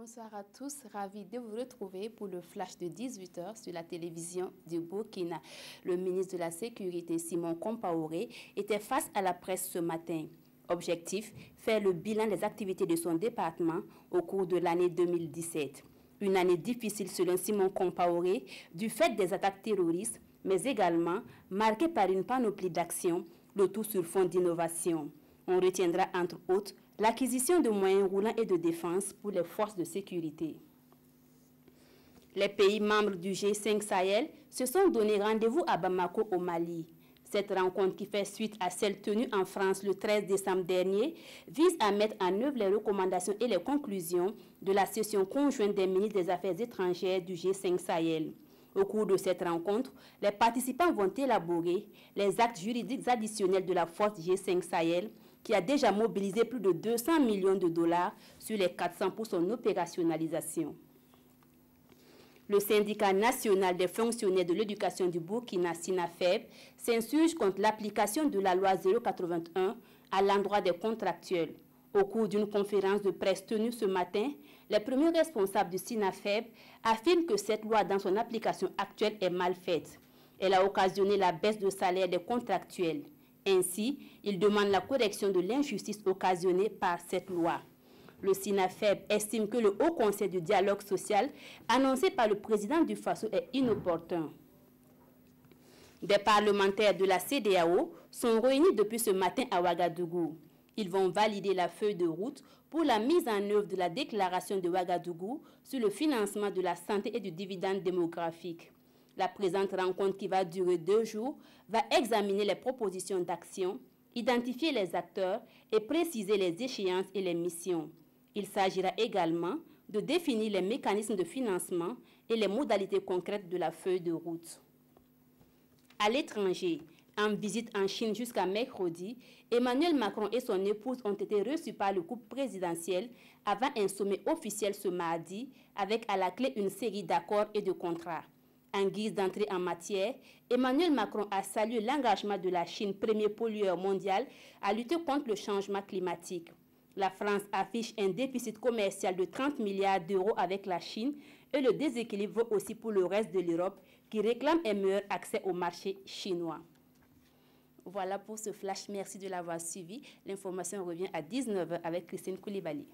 Bonsoir à tous, ravi de vous retrouver pour le flash de 18h sur la télévision du Burkina. Le ministre de la Sécurité, Simon Compaoré, était face à la presse ce matin. Objectif, faire le bilan des activités de son département au cours de l'année 2017. Une année difficile selon Simon Compaoré, du fait des attaques terroristes, mais également marquée par une panoplie d'actions, le tout sur fond d'innovation. On retiendra entre autres l'acquisition de moyens roulants et de défense pour les forces de sécurité. Les pays membres du G5 Sahel se sont donné rendez-vous à Bamako au Mali. Cette rencontre, qui fait suite à celle tenue en France le 13 décembre dernier, vise à mettre en œuvre les recommandations et les conclusions de la session conjointe des ministres des Affaires étrangères du G5 Sahel. Au cours de cette rencontre, les participants vont élaborer les actes juridiques additionnels de la force G5 Sahel, qui a déjà mobilisé plus de 200 millions de dollars sur les 400 pour son opérationnalisation. Le syndicat national des fonctionnaires de l'éducation du Burkina, SINAFEB, s'insurge contre l'application de la loi 081 à l'endroit des contractuels. Au cours d'une conférence de presse tenue ce matin, les premiers responsables du SINAFEB affirment que cette loi, dans son application actuelle, est mal faite. Elle a occasionné la baisse de salaire des contractuels. Ainsi, ils demandent la correction de l'injustice occasionnée par cette loi. Le SINAFEB estime que le Haut Conseil du dialogue social, annoncé par le président du Faso, est inopportun. Des parlementaires de la CEDEAO sont réunis depuis ce matin à Ouagadougou. Ils vont valider la feuille de route pour la mise en œuvre de la déclaration de Ouagadougou sur le financement de la santé et du dividende démographique. La présente rencontre, qui va durer 2 jours, va examiner les propositions d'action, identifier les acteurs et préciser les échéances et les missions. Il s'agira également de définir les mécanismes de financement et les modalités concrètes de la feuille de route. À l'étranger, en visite en Chine jusqu'à mercredi, Emmanuel Macron et son épouse ont été reçus par le couple présidentiel avant un sommet officiel ce mardi, avec à la clé une série d'accords et de contrats. En guise d'entrée en matière, Emmanuel Macron a salué l'engagement de la Chine, premier pollueur mondial, à lutter contre le changement climatique. La France affiche un déficit commercial de 30 milliards d'euros avec la Chine et le déséquilibre vaut aussi pour le reste de l'Europe qui réclame un meilleur accès au marché chinois. Voilà pour ce flash. Merci de l'avoir suivi. L'information revient à 19h avec Christine Koulibaly.